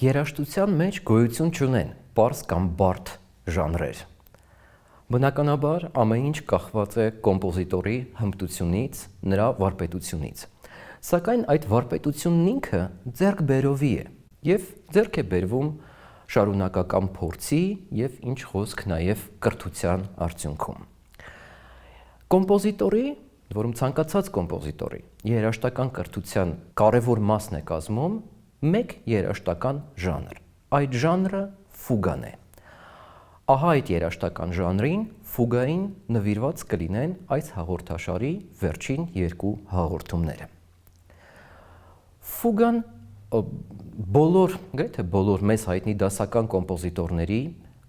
Երաժշտության մեջ գոյություն չունեն պարզ կամ բարդ ժանրեր։ Բնականաբար ամեն ինչ կախված է կոմպոզիտորի հմտությունից, նրա վարպետությունից։ Սակայն այդ վարպետությունն ինքը ձեռքբերովի է եւ ձեռք է բերվում շարունակական փորձի եւ ինչ խոսք նաեւ կրթության արդյունքում։ Կոմպոզիտորի, որում ցանկացած կոմպոզիտորի երաժշտական կրթության կարևոր մասն է կազմում մեկ երաժշտական ժանր։ Այդ ժանրը ֆուգան է։ Ահա այդ երաժշտական ժանրին ֆուգային նվիրված կլինեն այս հաղորդաշարի վերջին երկու հաղորդումները։ Ֆուգան գրեթե բոլոր մեզ հայտնի դասական կոմպոզիտորների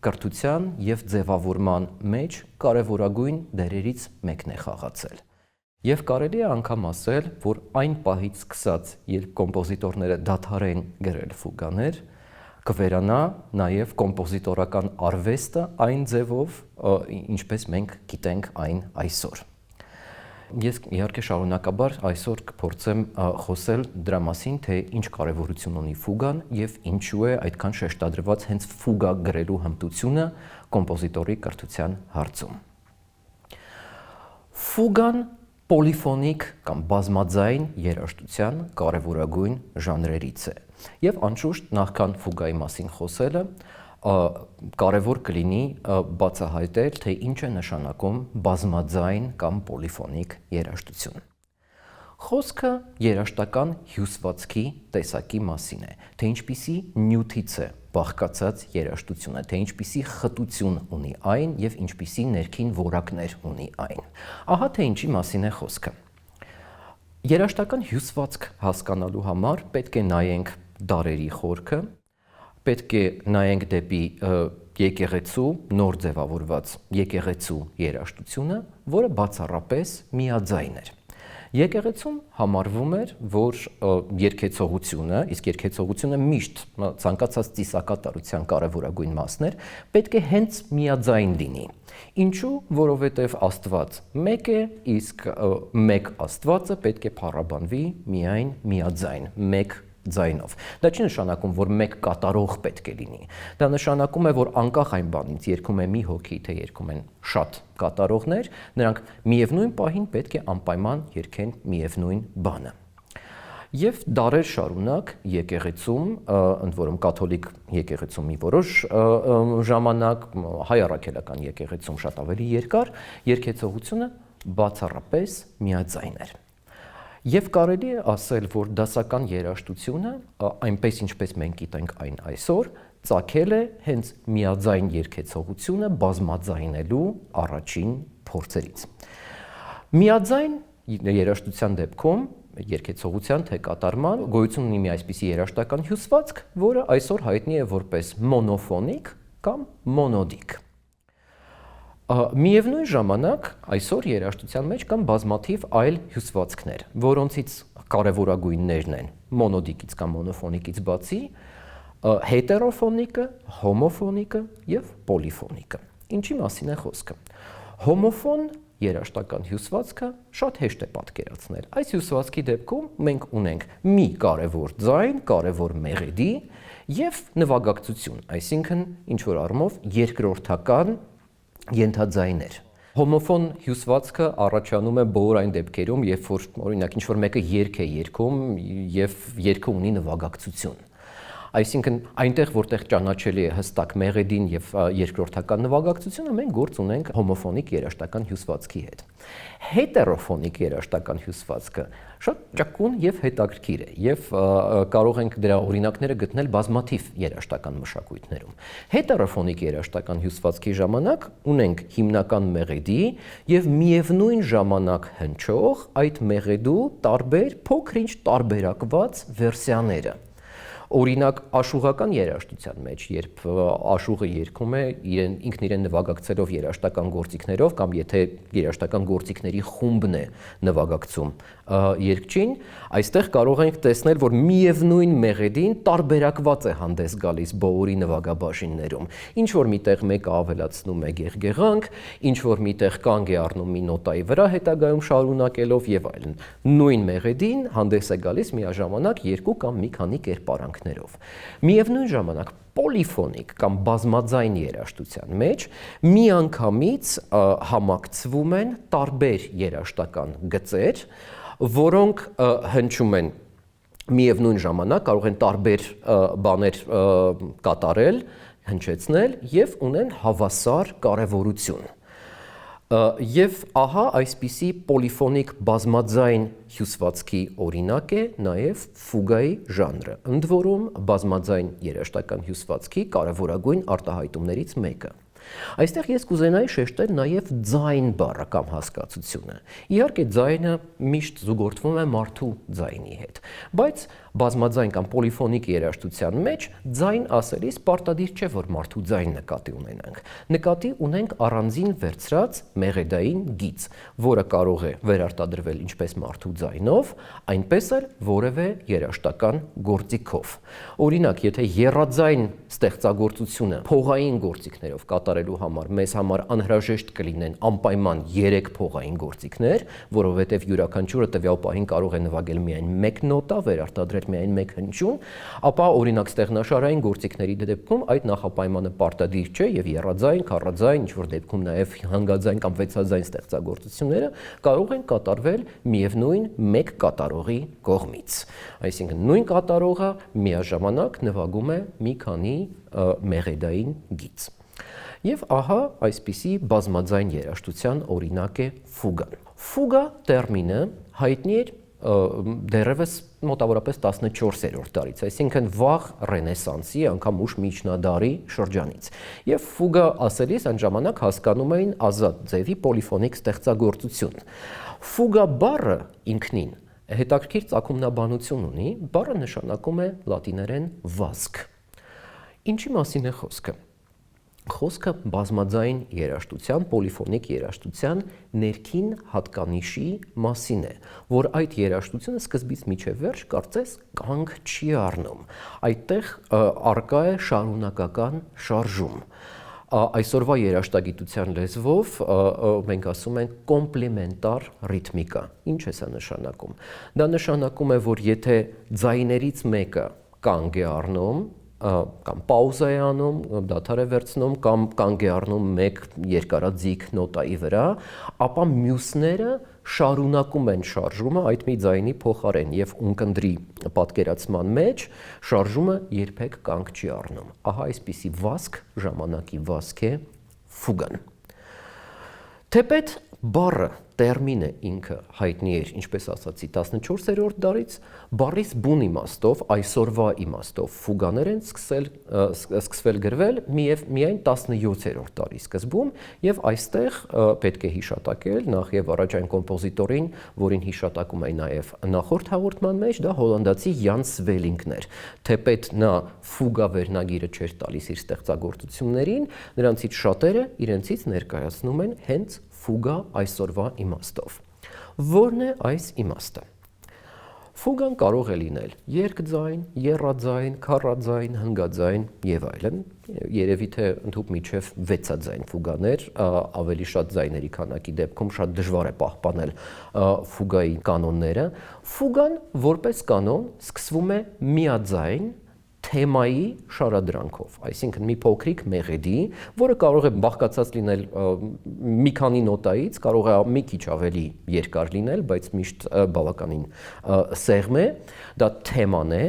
կրթության եւ ձևավորման մեջ կարևորագույն դերերից մեկն է խաղացել։ Եվ կարելի է անգամ ասել, որ այն պահից սկսած, երբ կոմպոզիտորները դադարեն գրել ֆուգաներ, կվերանա նաև կոմպոզիտորական արվեստը այն ձևով, ինչպես մենք գիտենք այն այսօր։ Ես իհարկե շարունակաբար այսօր կփորձեմ խոսել դրա մասին, թե ինչ կարևորություն ունի ֆուգան եւ ինչու է այդքան շեշտադրված հենց ֆուգա գրելու հմտությունը կոմպոզիտորի կրթության հարցում։ Ֆուգան պոլիֆոնիկ կամ բազմաձայն երաժշտության կարևորագույն ժանրերից է։ Եվ անշուշտ նախքան ֆուգայի մասին խոսելը կարևոր կլինի բացահայտել, թե ինչ է նշանակում բազմաձայն կամ պոլիֆոնիկ երաժշտություն։ Խոսքը երաժշտական հյուսվածքի տեսակի մասին է, թե ինչպիսի նյութից է բաղկացած երաժշտությունը, թե ինչպիսի խտություն ունի այն եւ ինչպիսի ներքին որակներ ունի այն։ Ահա թե ինչի մասին է խոսքը։ Երաժշտական հյուսվածք հասկանալու համար պետք է նայենք դարերի խորքը, պետք է նայենք դեպի եկեղեցու նոր ձևավորված եկեղեցու երաժշտությունը, որը բացառապես միաձայն էր։ Եկեղեցում համարվում էր, որ երգեցողությունը, իսկ երգեցողությունը միշտ ցանկացած ծիսակատարության կարևորագույն մասն էր, պետք է հենց միաձայն լինի։ Ինչու՞, որովհետև Աստված մեկ է, իսկ մեկ Աստվածը պետք է փառաբանվի միայն միաձայն, մեկ ձայնով։ Դա չի նշանակում, որ մեկ կատարող պետք է լինի։ Դա նշանակում է, որ անկախ այն բանից երգում է մի հոգի, թե երգում են շատ կատարողներ, նրանք միևնույն պահին պետք է անպայման երգեն միևնույն բանը։ Եվ դարեր շարունակ եկեղեցում, ընդ որում կաթոլիկ եկեղեցում մի որոշ ժամանակ, հայ առաքելական եկեղեցում շատ ավելի երկար, երգեցողությունը բացառապես միաձայն էր։ Եվ կարելի է ասել, որ դասական երաժշտությունը, այնպես ինչպես մենք գիտենք այն այսօր, ծագել է հենց միաձայն երգեցողությունը բազմաձայնելու առաջին փորձերից։ Միաձայն երաժշտության դեպքում երգեցողության թե կատարման գոյություն ունի մի այսպիսի երաժշտական հյուսվածք, որը այսօր հայտնի է որպես մոնոֆոնիկ կամ մոնոդիկ։ Միևնույն ժամանակ այսօր երաժշտության մեջ կան բազմաթիվ այլ հյուսվածքներ, որոնցից կարևորագույններն են մոնոդիկից կամ մոնոֆոնիկից բացի հետերոֆոնիկը, հոմոֆոնիկը եւ պոլիֆոնիկը։ Ինչի մասին է խոսքը։ Հոմոֆոն երաժշտական հյուսվածքը շատ հեշտ է պատկերացնել։ Այս հյուսվածքի դեպքում մենք ունենք մի կարևոր ձայն, կարևոր մեղեդի եւ նվագակցություն, այսինքն ինչ որ առումով երկրորդական ենթաձայներ։ Հոմոֆոն հյուսվածքը առաջանում է բոլոր այն դեպքերում, երբ որ օրինակ ինչ որ մեկը երգ է երգում եւ երգը ունի նվագակցություն։ Այսինքն այնտեղ, որտեղ ճանաչելի է հստակ մեղեդին եւ երկրորդական նվագակցությունը, մենք գործ ունենք հոմոֆոնիկ երաժշտական հյուսվածքի հետ։ Հետերոֆոնիկ երաժշտական հյուսվածքը շատ ճկուն եւ հետաքրքիր է եւ կարող ենք դրա օրինակները գտնել բազմաթիվ երաժշտական մշակույթներում։ Հետերոֆոնիկ երաժշտական հյուսվածքի ժամանակ ունենք հիմնական մեղեդի եւ միևնույն ժամանակ հնչող այդ մեղեդու տարբեր փոքր-ինչ տարբերակված վերսիաները։ Օրինակ աշուղական երաժշտության մեջ, երբ աշուղը երգում է ինքն իրեն նվագակցելով երաժշտական գործիքներով կամ եթե երաժշտական գործիքների խումբն է նվագակցում երգչին, այստեղ կարող ենք տեսնել, որ միևնույն մեղեդին տարբերակված է հանդես գալիս բոլորի նվագաբաժիններում։ Ինչ որ միտեղ մեկը ավելացնում է գեղգեղանք, ինչ որ միտեղ կանգ է առնում մի նոտայի վրա հետագայում շարունակելով եւ այլն։ Նույն մեղեդին հանդես է գալիս միաժամանակ երկու կամ մի քանի կերպարանք։ գործիքներով։ Միևնույն ժամանակ պոլիֆոնիկ կամ բազմաձայն երաժշտության մեջ միանգամից համակցվում են տարբեր երաժշտական գծեր, որոնք հնչում են միևնույն ժամանակ, կարող են տարբեր բաներ կատարել, հնչեցնել եւ ունեն հավասար կարեւորություն։ Եվ ահա այսպիսի պոլիֆոնիկ բազմաձայն հյուսվածքի օրինակ է նաև ֆուգայի ժանրը, ընդ որում բազմաձայն երաժշտական հյուսվածքի կարևորագույն արտահայտումներից մեկը։ Այստեղ ես կուզենայի շեշտել նաև ձայն բառը կամ հասկացությունը։ Իհարկե ձայնը միշտ զուգորդվում է մարդու ձայնի հետ, բայց բազմաձայն կամ պոլիֆոնիկ երաժշտության մեջ ձայն ասելիս պարտադիր չէ, որ մարդու ձայն նկատի ունենանք։ Նկատի ունենք առանձին վերցրած մեղեդային գիծ, որը կարող է վերարտադրվել ինչպես մարդու ձայնով, այնպես էլ որևէ երաժշտական գործիքով։ Օրինակ, եթե եռաձայն ստեղծագործությունը փողային գործիքներով կատարելու համար մեզ համար անհրաժեշտ կլինեն անպայման 3 փողային գործիքներ, որովհետև յուրաքանչյուրը տվյալ պահին կարող է նվագել միայն 1 նոտա, վերարտադրել միայն 1 հնչյուն, ապա օրինակ ստեղնաշարային գործիքների դեպքում այդ նախապայմանը պարտադիր չէ եւ եռաձայն, քառաձայն, ինչ որ դեպքում նաեւ հանգաձայն կամ վեցաձայն ստեղծագործությունները կարող են կատարվել միևնույն 1 կատարողի կողմից։ Այսինքն նույն կատարողը միաժամանակ նվագում է մի քանի մեղեդային գիծ։ Եվ ահա այսպիսի բազմաձայն երաժշտության օրինակ է ֆուգան։ Ֆուգա տերմինը հայտնի էր դեռևս մոտավորապես 14-րդ դարից, այսինքն վաղ ռենեսանսի, անգամ ուշ միջնադարի շրջանից։ Եվ ֆուգա ասելիս այն ժամանակ հասկանում էին ազատ ձևի պոլիֆոնիկ ստեղծագործություն։ Ֆուգա բառը ինքնին հետաքրքիր ծագումնաբանություն ունի, բառը նշանակում է լատիներեն վազք։ Ինչի մասին է խոսքը։ Խոսքը բազմաձայն երաժշտության, պոլիֆոնիկ երաժշտության ներքին հատկանիշի մասին է, որ այդ երաժշտությունը սկզբից մինչև վերջ կարծես կանգ չի առնում։ Այդտեղ առկա է շարունակական շարժում։ Այսօրվա երաժշտագիտության լեզվով մենք ասում ենք կոմպլեմենտար ռիթմիկա։ Ինչ է սա նշանակում։ Դա նշանակում է, որ եթե ձայներից մեկը կանգ է առնում, կամ պաուզա է անում, դադար է վերցնում կամ կանգ է առնում մեկ երկարաձիգ նոտայի վրա, ապա մյուսները շարունակում են շարժումը այդ մի ձայնի փոխարեն եւ ունկնդրի պատկերացման մեջ շարժումը երբեք կանգ չի առնում։ Ահա այսպիսի վազք, ժամանակի վազք է ֆուգան։ Թեպետ բառը, տերմինը ինքը հայտնի էր, ինչպես ասացի, 14-րդ դարից, բառից բուն իմաստով, այսօրվա իմաստով ֆուգաներ են սկսվել գրվել միայն 17-րդ դարի սկզբում եւ այստեղ պետք է հիշատակել նախ եւ առաջ այն կոմպոզիտորին, որին հիշատակում է նաեւ նախորդ հաղորդման մեջ, դա հոլանդացի Յան Սվելինգն էր։ Թեպետ նա ֆուգա վերնագիրը չէր տալիս իր ստեղծագործություններին, նրանցից շատերը իրենցից ներկայացնում են հենց ֆուգա այսօրվա իմաստով։ Որն է այս իմաստը։ Ֆուգան կարող է լինել երկձայն, եռաձայն, քառաձայն, հնգաձայն եւ այլն։ Երևի թե ընդհուպ միջև 6-աձայն ֆուգաներ, ավելի շատ ձայների քանակի դեպքում շատ դժվար է պահպանել ֆուգայի կանոնները։ Ֆուգան որպես կանոն սկսվում է միաձայն թեմայի շարադրանքով, այսինքն մի փոքրիկ մեղեդի, որը կարող է բաղկացած լինել մի քանի նոտայից, կարող է մի քիչ ավելի երկար լինել, բայց միշտ բավականին սեղմ է, դա թեման է,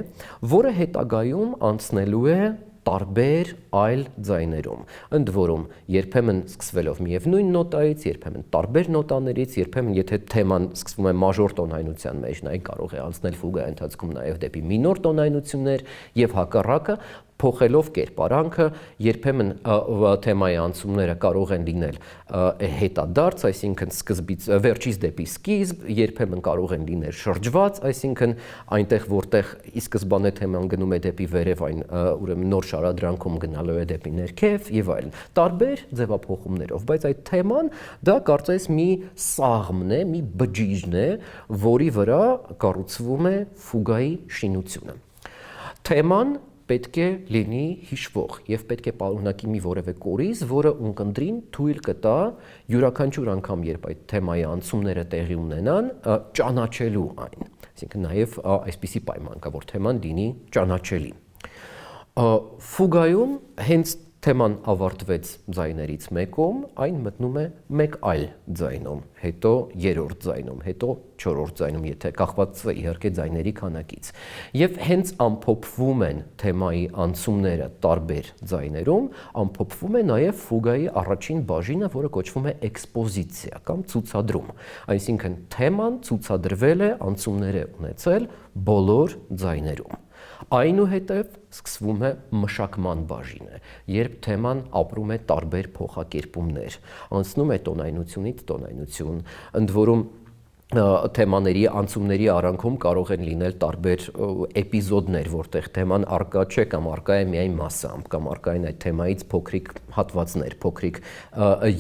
որը հետագայում անցնելու է տարբեր այլ ձայներում, ընդ որում երբեմն սկսվելով միևնույն նոտայից, երբեմն տարբեր նոտաներից, երբեմն եթե թեման սկսվում է մաժոր տոնայնության մեջ, նա կարող է անցնել ֆուգայի ընթացքում նաև դեպի մինոր տոնայնություններ եւ հակառակը, փոխելով կերպարանքը, երբեմն թեմայի անցումները կարող են լինել հետադարձ, այսինքն սկզբից վերջից դեպի սկիզբ, երբեմն կարող են լինել շրջված, այսինքն այնտեղ որտեղ ի սկզբանե թեման գնում է դեպի վերև, այն ուրեմն նոր շարադրանքում գնալու է դեպի ներքև եւ այլն։ Տարբեր ձևափոխումներով, բայց այդ թեման դա կարծես մի սաղմն է, մի բջիջն է, որի վրա կառուցվում է ֆուգայի շինությունը։ Թեման պետք է լինի հիշվող եւ պետք է պարունակի մի որևէ կորիզ, որը ունկնդրին թույլ կտա յուրաքանչյուր անգամ, երբ այդ թեմայի անցումները տեղի ունենան, ճանաչելու այն։ Այսինքն նաեւ այսպիսի պայման կա, որ թեման լինի ճանաչելի։ Ֆուգայում հենց թեման ավարտվեց ձայներից մեկում, այն մտնում է մեկ այլ ձայնում, հետո երրորդ ձայնում, հետո չորրորդ ձայնում, եթե կախված է իհարկե ձայների քանակից։ Եվ հենց ամփոփվում են թեմայի անցումները տարբեր ձայներում, ամփոփվում է նաև ֆուգայի առաջին բաժինը, որը կոչվում է էքսպոզիցիա կամ ցուցադրում։ Այսինքն թեման ցուցադրվել է, անցումներ է ունեցել բոլոր ձայներում։ Այնուհետև սկսվում է մշակման բաժինը, երբ թեման ապրում է տարբեր փոխակերպումներ, անցնում է տոնայնությունից տոնայնություն, ընդ որում թեմաների անցումների արանքում կարող են լինել տարբեր էպիզոդներ, որտեղ թեման արկա չէ կամ արկա է միայն մասամբ, կամ արկա են այդ թեմայից փոքրիկ հատվածներ, փոքրիկ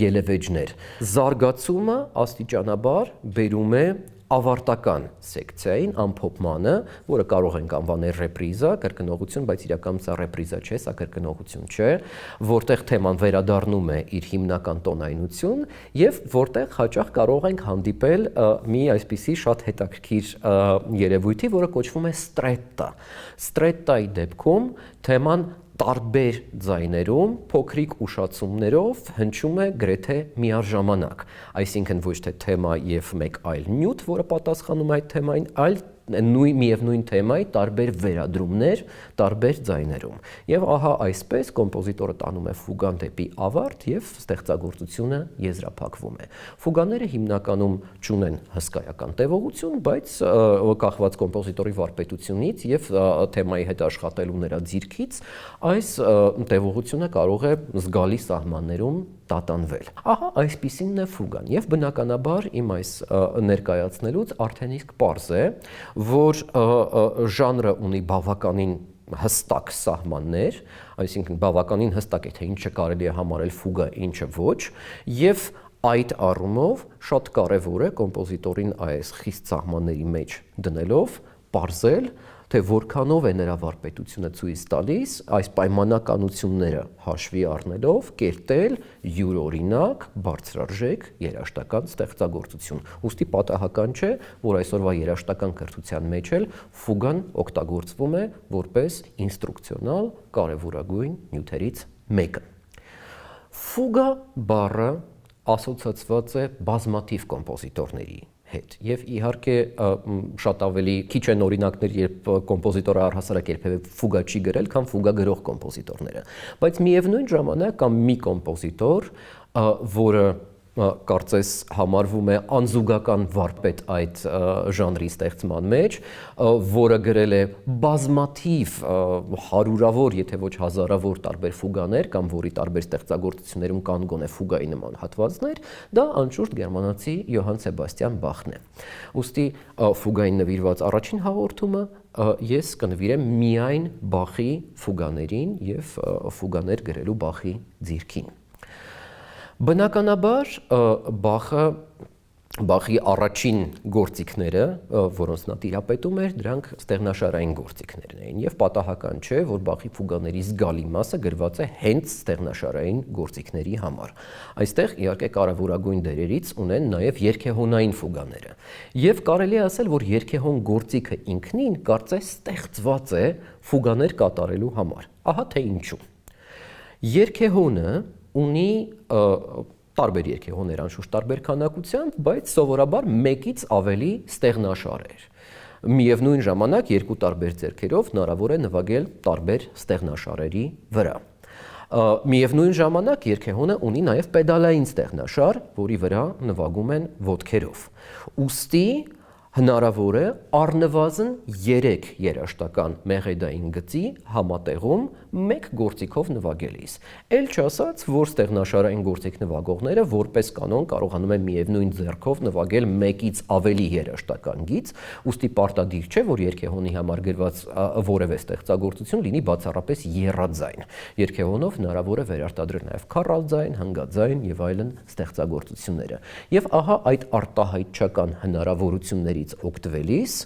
ելևէջներ։ Զարգացումը աստիճանաբար բերում է ավարտական սեկցիային, ամփոփմանը, որը կարող ենք անվանել ռեպրիզա, կրկնողություն, բայց իրականում սա ռեպրիզա չէ, սա կրկնողություն չէ, որտեղ թեման վերադառնում է իր հիմնական տոնայնություն եւ որտեղ հաճախ կարող ենք հանդիպել մի այսպիսի շատ հետաքրքիր երևույթի, որը կոչվում է ստրետտա։ Ստրետտայի դեպքում թեման տարբեր ձայներում փոքրիկ ուշացումներով հնչում է գրեթե միաժամանակ, այսինքն ոչ թե թեմա եւ մեկ այլ նյութ, որը պատասխանում է այդ թեմային, այլ միևնույն թեմայի տարբեր վերադրումներ տարբեր ձայներում։ Եվ ահա այսպես կոմպոզիտորը տանում է ֆուգան դեպի ավարտ եւ ստեղծագործությունը եզրափակվում է։ Ֆուգաները հիմնականում չունեն հսկայական տևողություն, բայց կախված կոմպոզիտորի վարպետությունից եւ թեմայի հետ աշխատելու նրա ձիրքից, այս տևողությունը կարող է զգալի սահմաններում տատանվել։ Ահա այսպիսինն է ֆուգան եւ բնականաբար իմ այս ներկայացնելուց արդեն իսկ պարզ է, որ ժանրը ունի բավականին հստակ սահմաններ, այսինքն բավականին հստակ է, թե ինչը կարելի է համարել ֆուգա, ինչը ոչ, եւ այդ առումով շատ կարեւոր է կոմպոզիտորին այս խիստ սահմանների մեջ դնելով պարզել, թե որքանով է նրա վարպետությունը ցույց տալիս այս պայմանականությունները հաշվի առնելով կերտել յուրօրինակ, բարձրարժեք երաժշտական ստեղծագործություն։ Ուստի պատահական չէ, որ այսօրվա երաժշտական կրթության մեջ էլ ֆուգան օգտագործվում է որպես ինստրուկցիոնալ կարևորագույն նյութերից մեկը։ Ֆուգա բառը ասոցացված է բազմաթիվ կոմպոզիտորների հետ եւ իհարկե շատ ավելի քիչ են օրինակներ, երբ կոմպոզիտորը առհասարակ երբևէ ֆուգա չի գրել, քան ֆուգա գրող կոմպոզիտորները, բայց միևնույն ժամանակ կա մի կոմպոզիտոր, որը կարծես համարվում է անզուգական վարպետ այդ ժանրի ստեղծման մեջ, որը գրել է բազմաթիվ հարյուրավոր, եթե ոչ հազարավոր տարբեր ֆուգաներ կամ որի տարբեր ստեղծագործություններում կան գոնե ֆուգայի նման հատվածներ, դա անշուշտ գերմանացի Յոհան Սեբաստիան Բախն է։ Ուստի ֆուգային նվիրված առաջին հաղորդումը ես կնվիրեմ միայն Բախի ֆուգաներին եւ ֆուգաներ գրելու Բախի ձիրքին։ Բնականաբար Բախի առաջին գործիքները, որոնց նա տիրապետում էր, դրանք ստեղնաշարային գործիքներն էին եւ պատահական չէ, որ Բախի ֆուգաների զգալի մասը գրված է հենց ստեղնաշարային գործիքների համար։ Այստեղ իհարկե կարևորագույն դերերից ունեն նաեւ երգեհոնային ֆուգաները։ Եվ կարելի է ասել, որ երգեհոն գործիքը ինքնին կարծես ստեղծված է ֆուգաներ կատարելու համար։ Ահա թե ինչու։ Երգեհոնը ունի տարբեր երգեհոններ անշուշտ տարբեր քանակությամբ, բայց սովորաբար մեկից ավելի ստեղնաշարեր։ Միևնույն ժամանակ երկու տարբեր ձեռքերով հնարավոր է նվագել տարբեր ստեղնաշարերի վրա։ Միևնույն ժամանակ երգեհոնը ունի նաև պեդալային ստեղնաշար, որի վրա նվագում են ոտքերով։ Ուստի հնարավոր է առնվազն 3 երաժշտական մեղեդային գծի համատեղում մեկ գործիքով նվագելիս։ Էլ չասած, որ ստեղնաշարային գործիք նվագողները որպես կանոն կարողանում են միևնույն ձեռքով նվագել մեկից ավելի երաժշտական գիծ, ուստի պարտադիր չէ, որ երգեհոնի համար գրված որևէ ստեղծագործություն լինի բացառապես եռաձայն։ Երգեհոնով հնարավոր է վերարտադրել նաև քառաձայն, հնգաձայն եւ այլն ստեղծագործությունները։ Եվ ահա այդ արտահայտչական հնարավորությունների օգտվելիս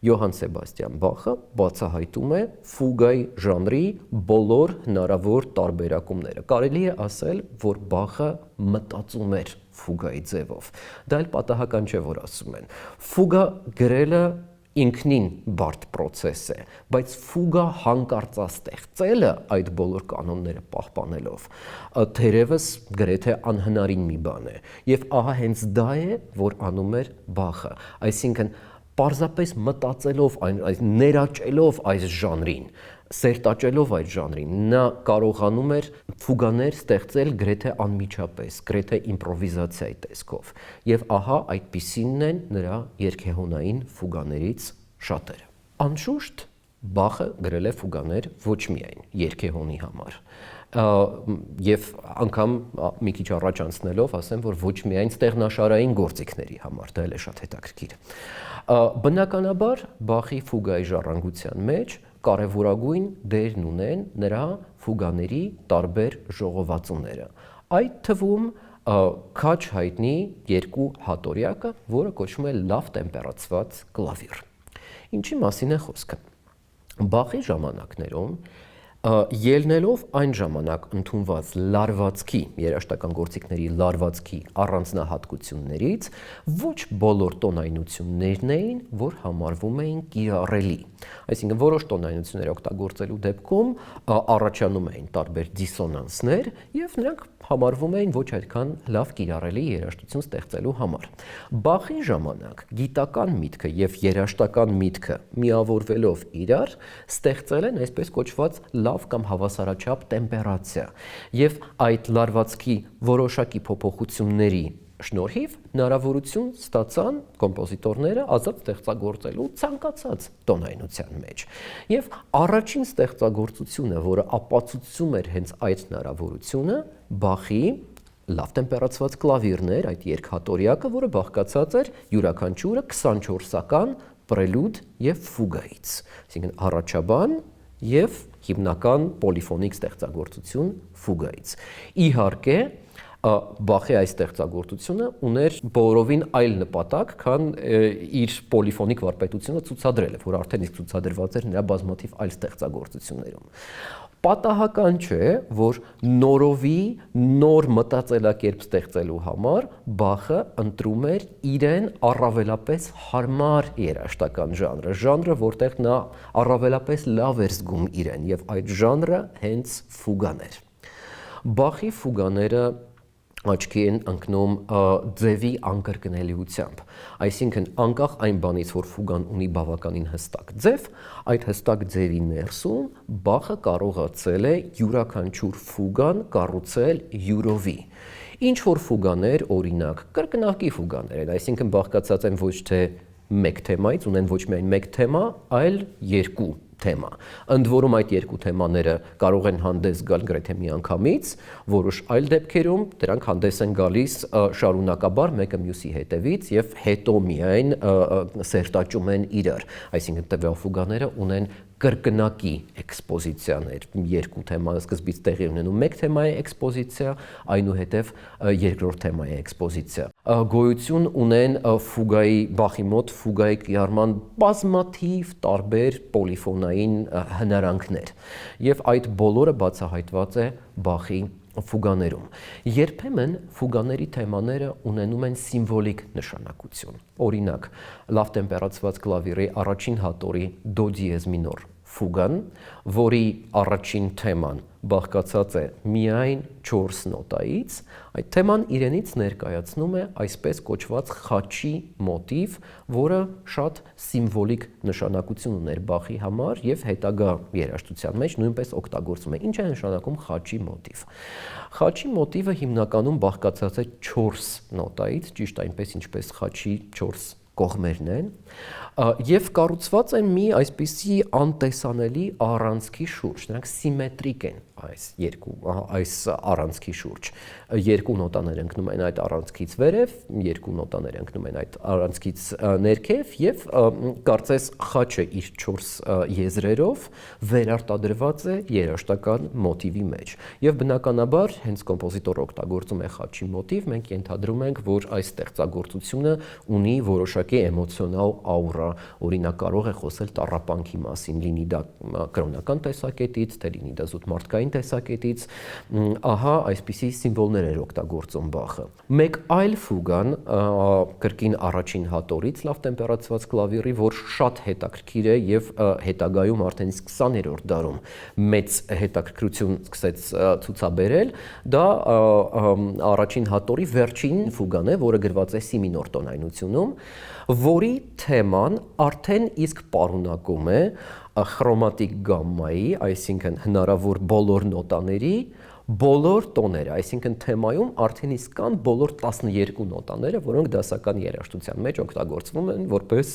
Յոհան Սեբաստիան Բախը բացահայտում է ֆուգայի ժանրի բոլոր հնարավոր տարբերակումները։ Կարելի է ասել, որ Բախը մտածում էր ֆուգայի ձևով։ Դա էլ պատահական չէ, որ ասում են։ Ֆուգա գրելը ինքնին բարդ process է, բայց ֆուգա հանկարծաստեղծելը այդ բոլոր կանոնները պահպանելով թերևս գրեթե անհնարին մի բան է, եւ ահա հենց դա է, որ անում էր Բախը, այսինքն պարզապես մտածելով ներաճելով այս ժանրին, սերտաճելով այդ ժանրին, նա կարողանում էր ֆուգաներ ստեղծել գրեթե անմիջապես, գրեթե իմպրովիզացիայի տեսքով, եւ ահա այդպիսինն են նրա երգեհոնային ֆուգաներից շատերը։ Անշուշտ Բախը գրել է ֆուգաներ ոչ միայն երգեհոնի համար, եւ անգամ մի քիչ առաջ անցնելով ասեմ, որ ոչ միայն ստեղնաշարային գործիքների համար, դա էլ է շատ հետաքրքիր։ Բնականաբար Բախի ֆուգայի ժառանգության մեջ կարևորագույն դերն ունեն նրա ֆուգաների տարբեր ժողովածուները։ Այդ թվում քաչ հայտնի երկու հատորյակը, որը կոչվում է լավ տեմպերացված կլավիր։ Ինչի մասին է խոսքը։ Բախի ժամանակներում ելնելով այն ժամանակ ընդունված լարվածքի, երաժշտական գործիքների լարվածքի առանձնահատկություններից, ոչ բոլոր տոնայնություններն էին, որ համարվում էին կիրառելի։ Այսինքն որոշ տոնայնություններ օգտագործելու դեպքում առաջանում էին տարբեր դիսոնանսներ եւ նրանք համարվում էին ոչ այդքան լավ կիրառելի երաժշտություն ստեղծելու համար։ Բախի ժամանակ գիտական միտքը եւ երաժշտական միտքը միավորվելով իրար ստեղծել են այսպես կոչված լավ կամ հավասարաչափ տեմպերացիա եւ այդ լարվածքի որոշակի փոփոխությունների շնորհիվ հնարավորություն ստացան կոմպոզիտորները ազատ ստեղծագործելու ցանկացած տոնայնության մեջ։ Եվ առաջին ստեղծագործությունը, որը ապացուցում էր հենց այդ հնարավորությունը, Բախի լավ տեմպերացված կլավիրներ, այդ երկհատորյակը, որը բաղկացած էր յուրաքանչյուրը 24-ական պրելյուդ եւ ֆուգայից, այսինքն առաջաբան եւ հիմնական պոլիֆոնիկ ստեղծագործություն ֆուգայից։ Իհարկե Բախի այս ստեղծագործությունը ուներ բոլորովին այլ նպատակ, քան իր պոլիֆոնիկ վարպետությունը ցուցադրելը, որ արդեն իսկ ցուցադրված էր նրա բազմաթիվ այլ ստեղծագործություններում։ Պատահական չէ, որ նորովի նոր մտածելակերպ ստեղծելու համար Բախը ընտրում էր իրեն առավելապես հարմար երաժշտական ժանրը, որտեղ նա առավելապես լավ էր զգում իրեն, եւ այդ ժանրը հենց ֆուգան էր։ Բախի ֆուգաները աչքի են ընկնում ձևի անկրկնելիությամբ, այսինքն անկախ այն բանից, որ ֆուգան ունի բավականին հստակ ձև, այդ հստակ ձևի ներսում Բախը կարողացել է յուրաքանչյուր ֆուգան կառուցել յուրովի։ Ինչ որ ֆուգաներ, օրինակ, կրկնակի ֆուգաներ են, այսինքն բաղկացած են ոչ թե մեկ թեմայից, ունեն ոչ միայն մեկ թեմա, այլ երկու թեմա։ Ընդ որում այդ երկու թեմաները կարող են հանդես գալ գրեթե միանգամից, որոշ այլ դեպքերում դրանք հանդես են գալիս շարունակաբար մեկը մյուսի հետևից եւ հետո միայն սերտաճում են իրար, այսինքն տվյալ ֆուգաները ունեն կրկնակի էքսպոզիցիաներ, երկու թեմա սկզբից տեղի ունենում մեկ թեմայի էքսպոզիցիա, այնուհետև երկրորդ թեմայի էքսպոզիցիա։ Գոյություն ունեն ֆուգայի Բախի մոտ ֆուգայի կիրառման բազմաթիվ տարբեր պոլիֆոնային հնարանքներ, եւ այդ բոլորը բացահայտված է Բախի ֆուգաներում։ Երբեմն ֆուգաների թեմաները ունենում են սիմվոլիկ նշանակություն։ Օրինակ, լավ տեմպերացված կլավիրի առաջին հատորի դո դիեզ մինոր ֆուգան, որի առաջին թեման բաղկացած է միայն 4 նոտայից, այդ թեման իրենից ներկայացնում է այսպես կոչված խաչի մոտիվ, որը շատ սիմվոլիկ նշանակություն ուներ Բախի համար եւ հետագա երաժշտության մեջ նույնպես օգտագործում է։ Ինչ է նշանակում խաչի մոտիվ։ Խաչի մոտիվը հիմնականում բաղկացած է 4 նոտայից, ճիշտ այնպես ինչպես խաչի 4 կողմերն են, եւ կառուցված են մի այսպիսի անտեսանելի առանցքի շուրջ, նրանք սիմետրիկ են այս առանցքի շուրջ։ Երկու նոտաներ ընկնում են այդ առանցքից վերև, երկու նոտաներ ընկնում են այդ առանցքից ներքև եւ կարծես խաչը իր 4 եզրերով վերարտադրված է երաժշտական մոտիվի մեջ։ Եվ բնականաբար հենց կոմպոզիտորը օգտագործում է խաչի մոտիվ, մենք ենթադրում ենք, որ այս ստեղծագործությունը ունի որոշակի էմոցիոնալ աուրա, օրինակ կարող է խոսել տառապանքի մասին, լինի դա կրոնական տեսակետից, թե լինի դա զուտ մարդկային խմբերքային տեսակետից, ահա այսպիսի սիմվոլներ էր օգտագործում Բախը։ Մեկ այլ ֆուգան կրկին առաջին հատորից լավ տեմպերացված կլավիրի, որ շատ հետաքրքիր է եւ հետագայում արդեն իսկ 20-րդ դարում մեծ հետաքրքրություն սկսեց ցուցաբերել, դա առաջին հատորի վերջին ֆուգան է, որը գրված է սի մինոր տոնայնությունում, որի թեման արդեն իսկ պարունակում է խրոմատիկ գամմայի, այսինքն հնարավոր բոլոր նոտաների բոլոր տոները, այսինքն թեմայում արդեն իսկ կան բոլոր 12 նոտաները, որոնք դասական երաժշտության մեջ օգտագործվում են որպես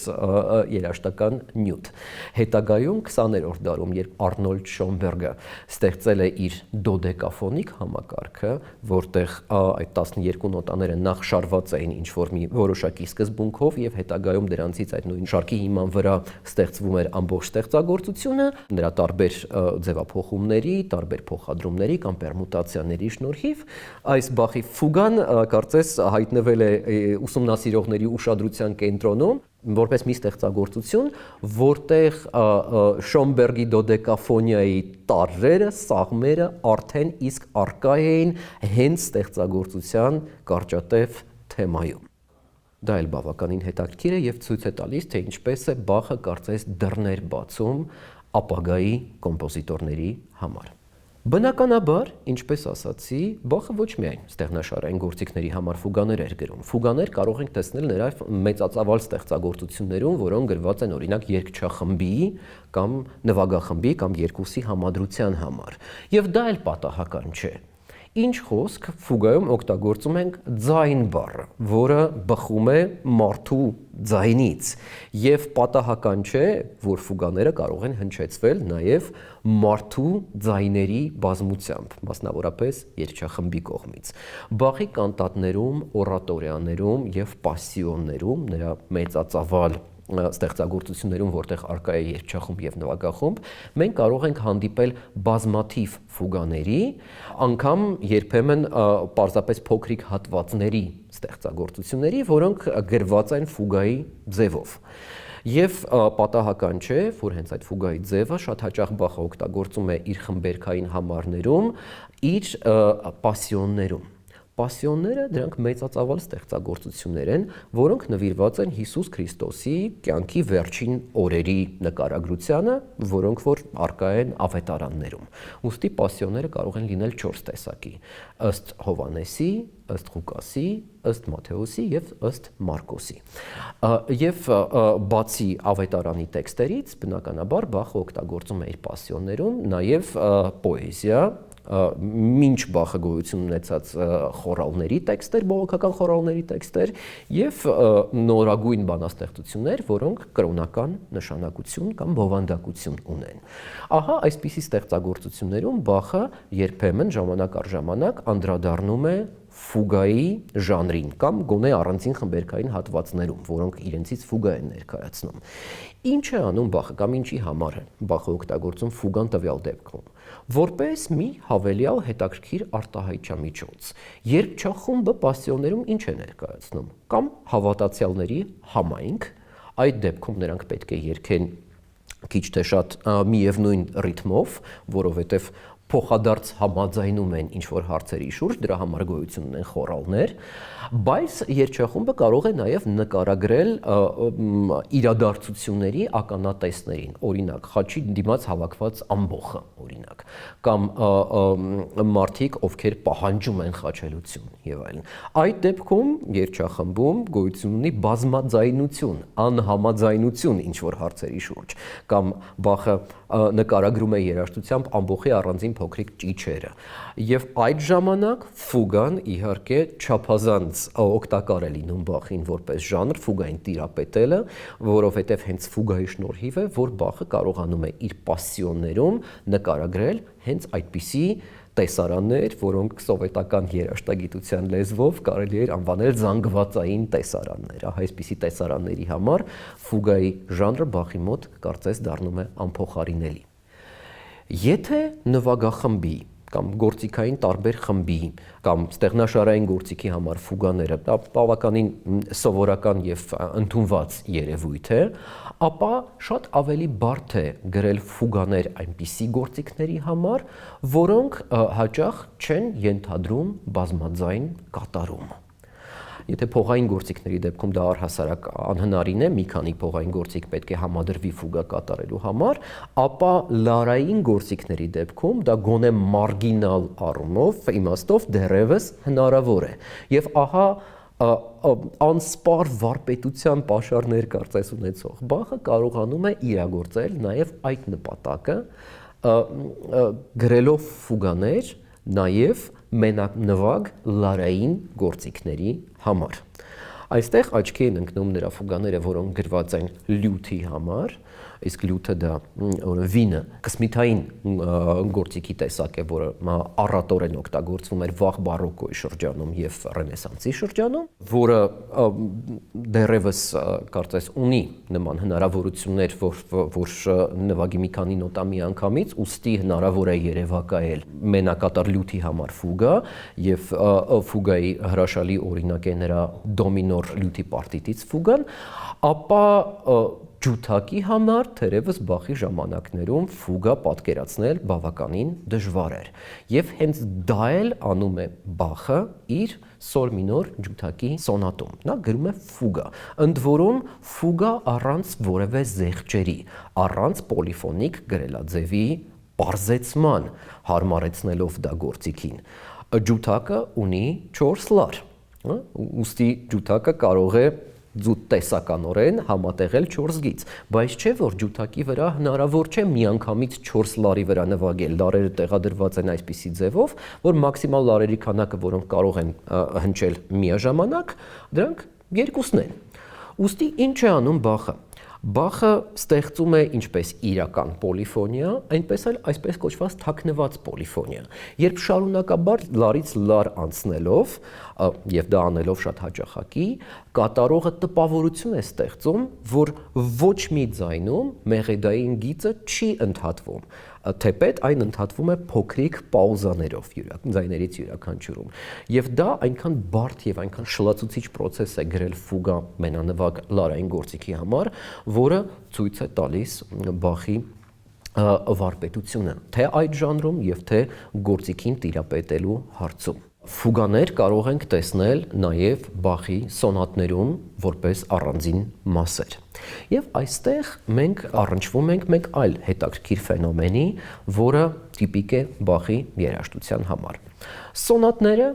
երաժշտական նյութ։ Հետագայում 20-րդ դարում, երբ Արնոլդ Շոնբերգը ստեղծել է իր դոդեկաֆոնիկ համակարգը, որտեղ այդ 12 նոտաները նախ շարված էին ինչ-որ մի որոշակի սկզբունքով եւ հետագայում դրանցից այդ նույն շարքի հիման վրա ստեղծվում էր ամբողջ ստեղծագործությունը, նրա տարբեր ձևափոխումների, տարբեր փոխադրումների կամ մուտացիաների շնորհիվ այս Բախի ֆուգան կարծես հայտնվել է ուսումնասիրողների ուշադրության կենտրոնում որպես մի ստեղծագործություն, որտեղ Շոնբերգի դոդեկաֆոնիայի տարրերը, սաղմերը արդեն իսկ առկա էին հենց ստեղծագործության կարճատև թեմայում։ Դա էլ բավականին հետաքրքիր է եւ ցույց է տալիս, թե ինչպես է Բախը կարծես դռներ բացում ապագայի կոմպոզիտորների համար։ Բնականաբար, ինչպես ասացի, Բախը ոչ միայն ստեղնաշարային գործիքների համար ֆուգաներ էր գրում։ Ֆուգաներ կարող ենք տեսնել նրա մեծածավալ ստեղծագործություններում, որոնք գրված են օրինակ երգչախմբի կամ նվագախմբի կամ երկուսի համադրության համար։ Եվ դա էլ պատահական չէ։ Ինչ խոսք ֆուգայում օգտագործում ենք ձայն բառը, որը բխում է մարդու ձայնից, եւ պատահական չէ, որ ֆուգաները կարող են հնչեցվել նաեւ մարդու ձայների բազմությամբ, մասնավորապես երգչախմբի կողմից։ Բախի կանտատներում, օրատորիաներում եւ պասիոններում նրա մեծածավալ ստեղծագործություններում, որտեղ առկա է երգչախումբ եւ նվագախումբ, մենք կարող ենք հանդիպել բազմաթիվ ֆուգաների, անգամ երբեմն պարզապես փոքրիկ հատվածների ստեղծագործությունների, որոնք գրված են ֆուգայի ձևով։ Եվ պատահական չէ, որ հենց այդ ֆուգայի ձևը շատ հաճախ Բախը օգտագործում է իր խմբերքային համարներում, իր պասիոններում։ Պասիոնները դրանք մեծածավալ ստեղծագործություններ են, որոնք նվիրված են Հիսուս Քրիստոսի կյանքի վերջին օրերի նկարագրությանը, որոնք որ առկա են ավետարաններում։ Ուստի պասիոնները կարող են լինել 4 տեսակի՝ ըստ Հովհաննեսի, ըստ Ղուկասի, ըստ Մատթեոսի եւ ըստ Մարկոսի։ Եվ բացի ավետարանի տեքստերից, բնականաբար Բախը օգտագործում է իր պասիոններում նաեւ պոեզիա, մինչ Բախը գոյություն ունեցած խորալների տեքստեր, բողոքական խորալների տեքստեր եւ նորագույն բանաստեղծություններ, որոնք կրոնական նշանակություն կամ բովանդակություն ունեն։ Ահա այսպիսի ստեղծագործություններում Բախը երբեմն ժամանակ առ ժամանակ անդրադառնում է ֆուգայի ժանրին կամ գոնե առանձին խմբերքային հատվածներում, որոնք իրենցից ֆուգա են ներկայացնում։ Ինչ է անում Բախը կամ ինչի համար է Բախը օգտագործում ֆուգան տվյալ դեպքում։ Որպես մի հավելյալ հետաքրքիր արտահայտչամիջոց։ Երգչախումբը պասիոններում ինչ է ներկայացնում, կամ հավատացյալների համայնք, այդ դեպքում նրանք պետք է երգեն քիչ թե շատ միևնույն ռիթմով, որովհետև փոխադարձ համաձայնում են ինչ-որ հարցերի շուրջ, դրա համար գոյություն ունեն խորալներ, բայց երգչախումբը կարող է նաև նկարագրել իրադարձությունների ականատեսներին, օրինակ խաչի դիմաց հավաքված ամբոխը, օրինակ, կամ մարդիկ, ովքեր պահանջում են խաչելություն եւ այլն։ Այդ դեպքում երգչախմբում գոյություն ունի բազմաձայնություն, անհամաձայնություն ինչ-որ հարցերի շուրջ, կամ Բախը նկարագրում է երաժշտությամբ ամբոխի առանձին փոքրիկ ճիչերը։ Եվ այդ ժամանակ ֆուգան իհարկե չափազանց օգտակար է լինում Բախին որպես ժանր, ֆուգային տիրապետելը, որովհետև հենց ֆուգայի շնորհիվ է, որ Բախը կարողանում է իր պասիոններում նկարագրել հենց այդպիսի տեսարաններ, որոնք սովետական երաժշտագիտության լեզվով կարելի էր անվանել զանգվածային տեսարաններ։ Այսպիսի տեսարանների համար ֆուգայի ժանրը Բախի մոտ կարծես դառնում է անփոխարինելի։ Եթե նվագախմբի կամ գործիքային տարբեր խմբի կամ ստեղնաշարային գործիքի համար ֆուգաները, դա բավականին սովորական եւ ընդունված երևույթ է, ապա շատ ավելի բարդ է գրել ֆուգաներ այնպիսի գործիքների համար, որոնք հաճախ չեն ենթադրում բազմաձայն կատարում։ Եթե փողային գործիքների դեպքում դա առհասարակ անհնարին է, մի քանի փողային գործիք պետք է համադրվի ֆուգա կատարելու համար, ապա լարային գործիքների դեպքում դա գոնե մարգինալ առումով, իմաստով դեռևս հնարավոր է։ Եվ ահա անսպար վարպետության պաշարներ կարծես ունեցող Բախը կարողանում է իրագործել նաև այդ նպատակը, գրելով ֆուգաներ նաև մենանվագ լարային գործիքների համար։ Այստեղ աչքի են ընկնում նրա ֆուգաները, որոնք գրված են լյութի համար, իսկ լյութը դա վինը կսմիթային գործիքի տեսակ է, որը առատորեն օգտագործվում էր վաղ բարոկոյի շրջանում եւ ռենեսանսի շրջանում, որը դեռևս կարծես ունի նման հնարավորություններ, որ նվագի մի քանի նոտա միանգամից, ուստի հնարավոր է երևակայել մենակատար լյութի համար ֆուգա եւ ֆուգայի հրաշալի օրինակ է նրա դոմինոր լյութի պարտիտից ֆուգան, ապա ջութակի համար թերևս Բախի ժամանակներում ֆուգա պատկերացնել բավականին դժվար էր։ Եվ հենց դա էլ անում է Բախը իր սոլ մինոր ջութակի սոնատում։ Նա գրում է ֆուգա, ընդ որում ֆուգա առանց որևէ զեղչերի, առանց պոլիֆոնիկ գրելաձևի պարզեցման, հարմարեցնելով դա գործիքին։ Ջութակը ունի 4 լար, ուստի ջութակը կարող է տեսականորեն համատեղել 4 գիծ, բայց չէ որ ջութակի վրա հնարավոր չէ միանգամից 4 լարի վրա նվագել, լարերը տեղադրված են այսպիսի ձևով, որ մաքսիմալ լարերի քանակը, որոնք կարող են հնչել միաժամանակ, դրանք երկուսն են։ Ուստի ինչ է անում Բախը։ Բախը ստեղծում է ինչպես իրական պոլիֆոնիա, այնպես էլ այսպես կոչված թաքնված պոլիֆոնիա։ Երբ շարունակաբար լարից լար անցնելով եւ դա անելով շատ հաճախակի, կատարողը տպավորություն է ստեղծում, որ ոչ մի ձայնում մեղեդային գիծը չի ընդհատվում, թեպետ այն ընդհատվում է փոքրիկ պաուզաներով ձայներից յուրաքանչյուրում։ Եվ դա այնքան բարդ եւ այնքան շլացուցիչ process է գրել ֆուգա մենանվագ լարային գործիքի համար, որը ցույց է տալիս Բախի վարպետությունը, թե այդ ժանրում եւ թե գործիքին տիրապետելու հարցում։ Ֆուգաներ կարող ենք տեսնել նաև Բախի սոնատներում որպես առանձին մասեր։ Եվ այստեղ մենք առնչվում ենք մեկ այլ հետաքրքիր ֆենոմենի, որը տիպիկ է Բախի երաժշտության համար։ Սոնատները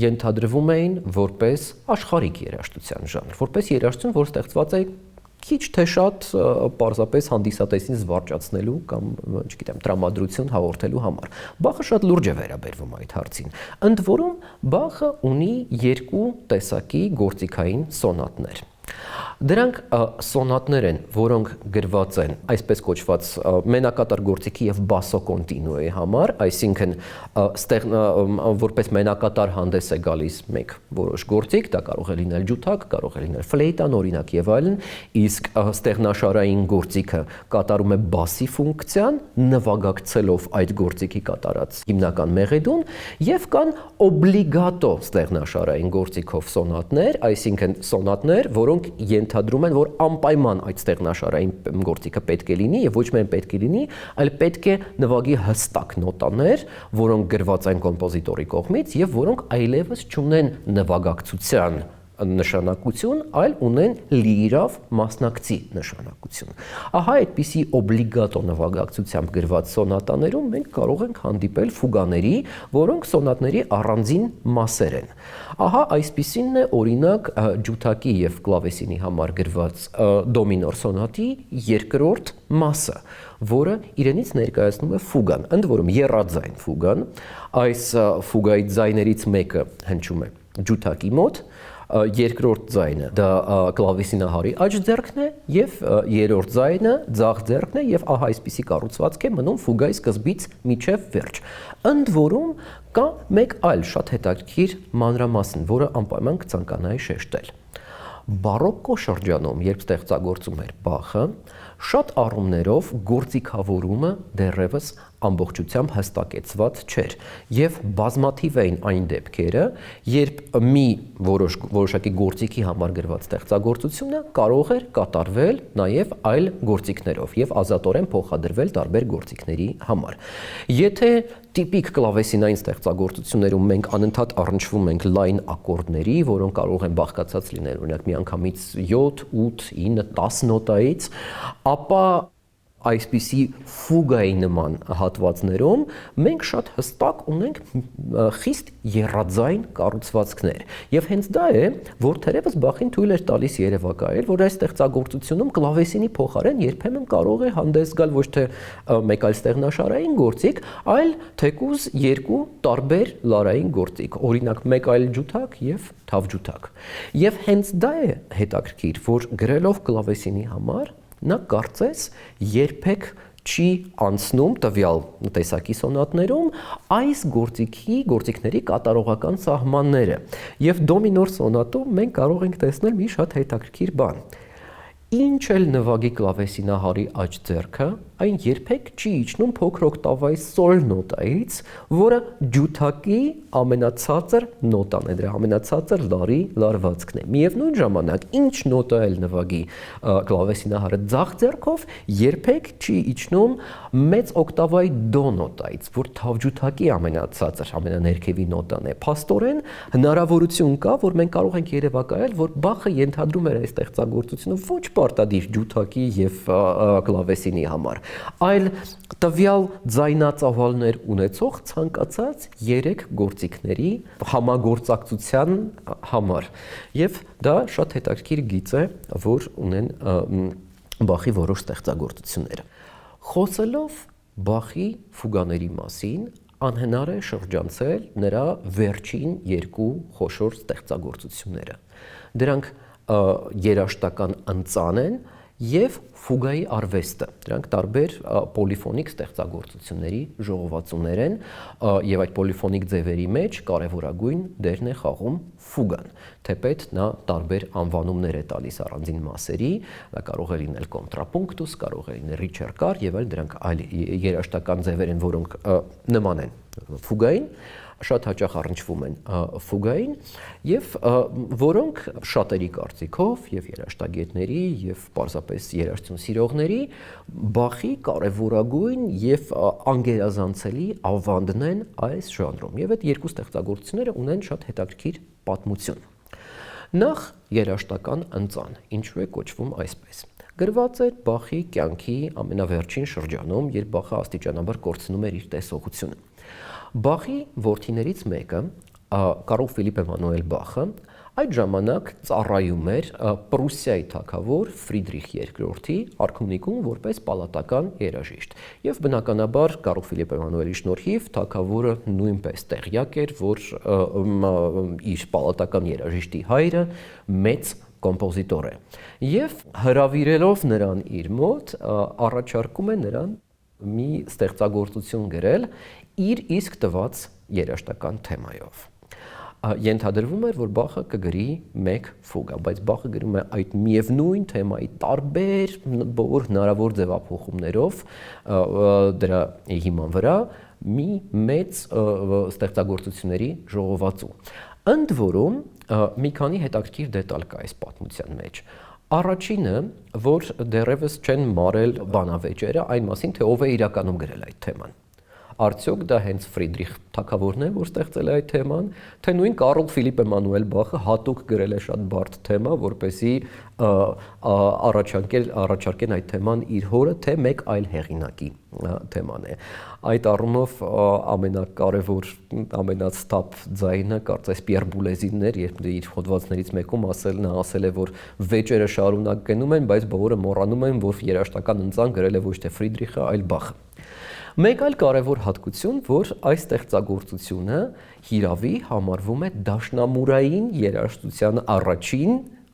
ենթադրվում էին որպես աշխարհիկ երաժշտության ժանր, որպես երաժշտություն, որ ստեղծված է քիչ թե շատ պարզապես հանդիսատեսին զվարճացնելու կամ, չգիտեմ, տրամադրություն հաղորդելու համար։ Բախը շատ լուրջ է վերաբերվում այդ հարցին։ Ընդ որում Բախը ունի 2 տեսակի գործիքային սոնատներ։ Դրանք սոնատներ են, որոնք գրված են այսպես կոչված մենակատար գործիքի եւ բասո կոնտինուի համար, այսինքն որպես մենակատար հանդես է գալիս մեկ որոշ գործիք, դա կարող է լինել ջութակ, կարող է լինել ֆլեյտան, օրինակ եւ այլն, իսկ ստեղնաշարային գործիքը կատարում է բասի ֆունկցիան, նվագակցելով այդ գործիքի կատարած հիմնական մեղեդուն, եւ կան օբլիգատո ստեղնաշարային գործիքով սոնատներ, այսինքն սոնատներ, որոնք ենթադրում են, որ անպայման այդ ստեղնաշարային գործիքը պետք է լինի եւ ոչ միայն պետք է լինի, այլ պետք է նվագի հստակ նոտաներ, որոնք գրված են կոմպոզիտորի կողմից եւ որոնք այլևս չունեն նվագակցության նշանակություն, այլ ունեն լիիրավ մասնակցի նշանակություն։ Ահա այդպիսի օբլիգատո նվագակցությամբ գրված սոնատաներում մենք կարող ենք հանդիպել ֆուգաների, որոնք սոնատների առանձին մասեր են։ Ահա այսպիսինն է օրինակ ջութակի եւ կլավեսինի համար գրված դոմինոր սոնատի 2-րդ մասը, որը իրենից ներկայացնում է ֆուգան, ընդ որում եռաձայն ֆուգան, այս ֆուգայի ձայներից մեկը հնչում է ջութակի մոտ, երկրորդ ձայնը դա կլավեսինահարի աջ ձեռքն է եւ երրորդ ձայնը ձախ ձեռքն է եւ ահա այսպիսի կառուցվածք է մնում ֆուգայի սկզբից մինչեւ վերջ։ Ընդ որում կա մեկ այլ շատ հետաքրքիր մանրամասն, որը անպայման կցանկանայի շեշտել։ Բարոկկո շրջանում, երբ ստեղծագործում էր Բախը, շատ առումներով գործիքավորումը դեռևս ամբողջությամբ հստակեցված չէր եւ բազմաթիվ էին այն դեպքերը, երբ մի որոշակի գործիքի համար գրված ստեղծագործությունը կարող էր կատարվել նաեւ այլ գործիքներով եւ ազատորեն փոխադրվել տարբեր գործիքների համար։ Եթե տիպիկ կլավեսինային ստեղծագործություններում մենք անընդհատ առնչվում ենք լայն ակորդների, որոնք կարող են բաղկացած լինել օրինակ միանգամից 7, 8, 9, 10 նոտայից, ապա այսպիսի ֆուգայի նման հատվածներում մենք շատ հստակ ունենք խիստ եռաձայն կառուցվածքներ եւ հենց դա է որ թերևս Բախին թույլ էր տալիս երևակայել որ այս ստեղծագործությունում կլավեսինի փոխարեն երբեմն կարող է հանդես գալ ոչ թե մեկ այլ ստեղնաշարային գործիք, այլ թեկուզ երկու տարբեր լարային գործիք, օրինակ մեկ այլ ջութակ եւ թավջութակ։ Եվ հենց դա է հետաքրքիր, որ գրելով կլավեսինի համար նա կարծես երբեք չի անցնում տվյալ տեսակի սոնատներում այս գործիքների կատարողական սահմանները։ Եվ դո մինոր սոնատում մենք կարող ենք տեսնել մի շատ հետաքրքիր բան։ Ինչ էլ նվագի կլավեսինահարի աջ ձեռքը, այն երբեք չի իջնում փոքր օկտավայի սոլ նոտայից, որը ջութակի ամենացածր նոտան է, դրա ամենացածր լարի լարվածքն է։ Միևնույն ժամանակ, ինչ նոտա էլ նվագի կլավեսինահարը ձախ ձեռքով, երբեք չի իջնում մեծ օկտավայի դո նոտայից, որ թավջութակի ամենացածր, ամենաներքևի նոտան է։ Փաստորեն հնարավորություն կա, որ մենք կարող ենք երևակայել, որ Բախը ենթադրում էր այս ստեղծագործությունը ոչ պարտադիր ջութակի եւ կլավեսինի համար, այլ տվյալ ձայնածավալներ ունեցող ցանկացած 3 գործիքների համագործակցության համար։ Եվ դա շատ հետաքրքիր գիծ է, որ ունեն Բախի որոշ ստեղծագործությունները։ Խոսելով Բախի ֆուգաների մասին, անհնար է շրջանցել նրա վերջին 2 խոշոր ստեղծագործությունները։ Դրանք երաժշտական ընծան են եւ ֆուգայի արվեստը։ Դրանք տարբեր պոլիֆոնիկ ստեղծագործությունների ժողովածուներ են եւ այդ պոլիֆոնիկ ձևերի մեջ կարեւորագույն դերն է խաղում ֆուգան։ Թեպետ նա տարբեր անվանումներ է տալիս առանձին մասերի, դա կարող է լինել կոնտրապունկտուս, կարող է լինել ռիչերկար եւ այլ դրանք այլ երաժշտական ձևեր են, որոնք նման են ֆուգային, շատ հաճախ առնչվում են ֆուգային եւ որոնք շատերի կարծիքով եւ երաժշտագետների եւ պարզապես երաժշտություն սիրողների Բախի կարեւորագույն եւ անգերազանցելի ավանդն են այս ժանրում եւ այդ 2 ստեղծագործությունները ունեն շատ հետաքրքիր պատմություն։ Նախ երաժշտական ընծան, ինչու է կոչվում այսպես։ Գրված էր Բախի կյանքի ամենավերջին շրջանում, երբ Բախը աստիճանաբար կորցնում էր իր տեսողությունը։ Բախի որդիներից մեկը, Կարլ Ֆիլիպ Էմանուել Բախը, այդ ժամանակ ծառայում էր Պրուսիայի թագավոր Ֆրիդրիխ II-ի արքունիքում որպես պալատական երաժիշտ։ Եվ բնականաբար Կարլ Ֆիլիպ Էմանուելի շնորհիվ թագավորը նույնպես տեղյակ էր, որ իր պալատական երաժիշտի հայրը մեծ կոմպոզիտոր է։ Եվ հրավիրելով նրան իր մոտ, առաջարկում է նրան մի ստեղծագործություն գրել իր իսկ տված երաժշտական թեմայով։ Ենթադրվում էր, որ Բախը կգրի մեկ ֆուգա, բայց Բախը գրում է այդ միևնույն թեմայի տարբեր բոլոր հնարավոր ձևափոխումներով դրա հիման վրա մի մեծ ստեղծագործությունների ժողովածու։ Ընդ որում մի քանի հետաքրքիր դետալ կա այս պատմության մեջ։ Առաջինը, որ դեռևս չեն մարել բանավեճերը այն մասին, թե ով է իրականում գրել այդ թեման։ Արդյոք դա հենց Ֆրիդրիխ թագավորն է, որ ստեղծել է այդ թեման, թե նույն Կարլ Ֆիլիպ Էմանուել Բախը հատուկ գրել է շատ բարդ թեմա, որպեսզի առաջարկեն այդ թեման իր հորը, թե մեկ այլ հեղինակի թեման է։ Այդ առումով ամենակարևոր, ամենացտապ ձայնը կարծես Պիեր Բուլեզինն էր, երբ իր հոդվածներից մեկում նա ասել է, որ վեճերը շարունակ գնում են, բայց բոլորը մոռանում են, որ երաժշտական ընծան գրել է ոչ թե Ֆրիդրիխը, այլ Բախը։ Մեկ այլ կարևոր հատկություն, որ այս ստեղծագործությունը հիրավի համարվում է դաշնամուրային երաժշտության առաջին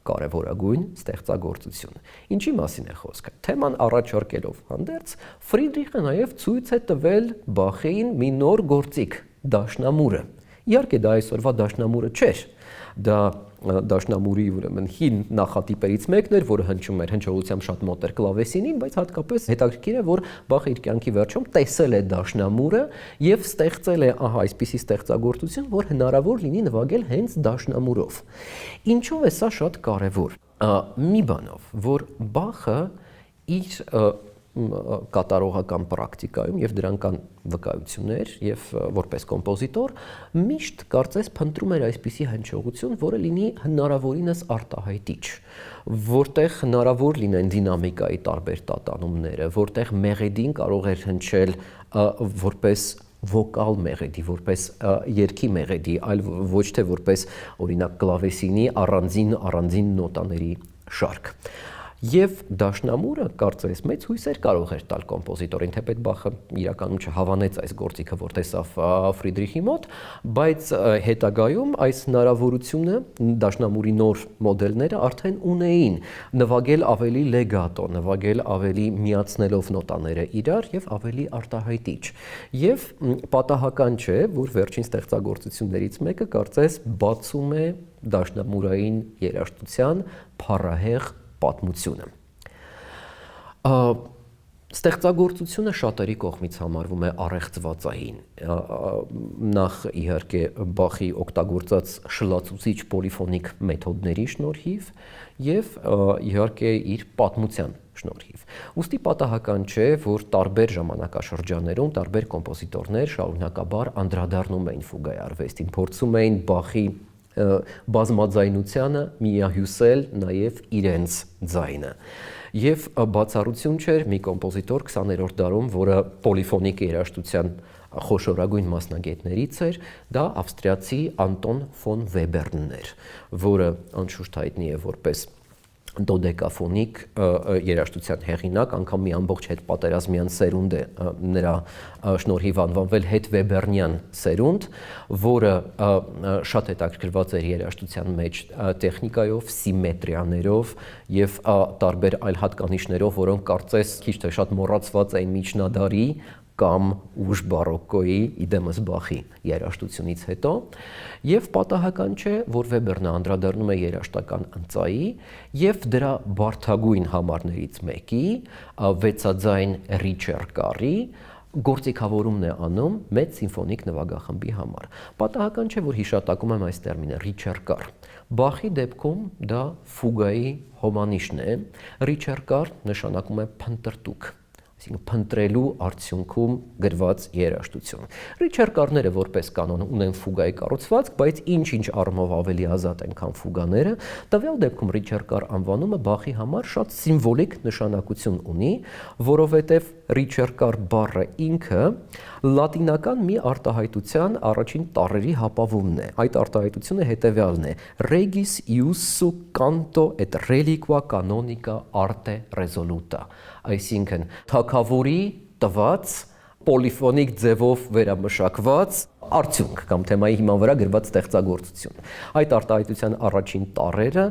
կարևորագույն ստեղծագործություն։ Ինչի մասին է խոսքը։ Թեման առաջարկելով հանդերձ, Ֆրիդրիխը նաև ցույց է տվել Բախին մի նոր գործիք՝ դաշնամուրը։ Իհարկե դա այսօրվա դաշնամուրը չէր, դա դաշնամուրի ուրեմն հին նախատիպերից մեկն էր, որը հնչում էր հնչողությամբ շատ մոտ էր կլավեսինին, բայց հատկապես հետաքրքիր է, որ Բախը իր կյանքի վերջում տեսել է դաշնամուրը եւ ստեղծել է այսպիսի ստեղծագործություն, որ հնարավոր լինի նվագել հենց դաշնամուրով։ Ինչով է սա շատ կարևոր։ Մի բանով, որ Բախը իր կատարողական պրակտիկայում եւ դրան կան վկայություններ եւ որպես կոմպոզիտոր միշտ կարծես փնտրում էր այսպիսի հնչողություն, որը լինի հնարավորինս արտահայտիչ, որտեղ հնարավոր լինեն դինամիկայի տարբեր տատանումները, որտեղ մեղեդին կարող էր հնչել որպես վոկալ մեղեդի, որպես երգի մեղեդի, այլ ոչ թե որպես օրինակ կլավեսինի առանձին նոտաների շարք։ Եվ դաշնամուրը կարծես մեծ հույսեր կարող էր տալ կոմպոզիտորին, թեպետ Բախը իրականում չհավանեց այս գործիքը, որ տեսավ Ֆրիդրիխի մոտ, բայց հետագայում այս հնարավորությունը դաշնամուրի նոր մոդելները արդեն ունեին նվագել ավելի լեգատո, նվագել ավելի միացնելով նոտաները իրար եւ ավելի արտահայտիչ։ Եվ պատահական չէ, որ վերջին ստեղծագործություններից մեկը կարծես բացում է դաշնամուրային երաժշտության փառահեղ պատմությունը։ Ստեղծագործությունը շատերի կողմից համարվում է առեղծվածային, նախ իհարկե Բախի օգտագործած շլացուցիչ պոլիֆոնիկ մեթոդների շնորհիվ եւ իհարկե իր պատմության շնորհիվ։ Ուստի պատահական չէ, որ տարբեր ժամանակաշրջաններում տարբեր կոմպոզիտորներ շարունակաբար անդրադառնում էին ֆուգայի արվեստին, փորձում էին Բախի բազմաձայնությանը միահյուսել նաև իրենց ձայնը։ Եվ բացառություն չէր մի կոմպոզիտոր 20-րդ դարում, որը պոլիֆոնիկ երաժշտության խոշորագույն մասնագետներից էր, դա ավստրիացի Անտոն ֆոն Վեբերնն էր, որը անշուշտ հայտնի է որպես դոդեկաֆոնիկ երաժշտության հեղինակ, անգամ մի ամբողջ հետպատերազմյան սերունդ է նրա շնորհիվ անվանվել հետվեբերնյան սերունդ, որը շատ հետաքրքրված էր երաժշտության մեջ տեխնիկայով, սիմետրիաներով եւ տարբեր այլ հատկանիշներով, որոնք կարծես քիչ թե շատ մոռացված էին միջնադարի կամ ուժ բարոկկոյի, իդեմս Բախի երաժշտությունից հետո, եւ պատահական չէ, որ Վեբերնը անդրադառնում է երաժշտական ընծայի եւ դրա բարդագույն համարներից մեկի, վեցաձայն Ռիչեր-կարի գործիքավորումն է անում մեծ սիմֆոնիկ նվագախմբի համար։ Պատահական չէ, որ հիշատակում եմ այս տերմինը Ռիչեր-կար։ Բախի դեպքում դա ֆուգայի հոմանիշն է, Ռիչեր-կար նշանակում է փնտրտուք, այսինքն փնտրելու արդյունքում գրված երաժշտություն։ Ռիչեր-կարները որպես կանոն ունեն ֆուգայի կառուցվածք, բայց ինչ-ինչ առումով ավելի ազատ են, քան ֆուգաները, տվյալ դեպքում Ռիչեր-կար անվանումը Բախի համար շատ սիմվոլիկ նշանակություն ունի, որովհետև Ռիչեր-կար բառը ինքը լատինական մի արտահայտության առաջին տառերի հապավումն է։ Այդ արտահայտությունը հետևյալն է. Regis iussu canto et reliqua canonica arte resoluta, այսինքն թագավորի տված պոլիֆոնիկ ձևով վերամշակված արդյունք կամ թեմայի հիման վրա գրված ստեղծագործություն։ Այդ արտահայտության առաջին տառերը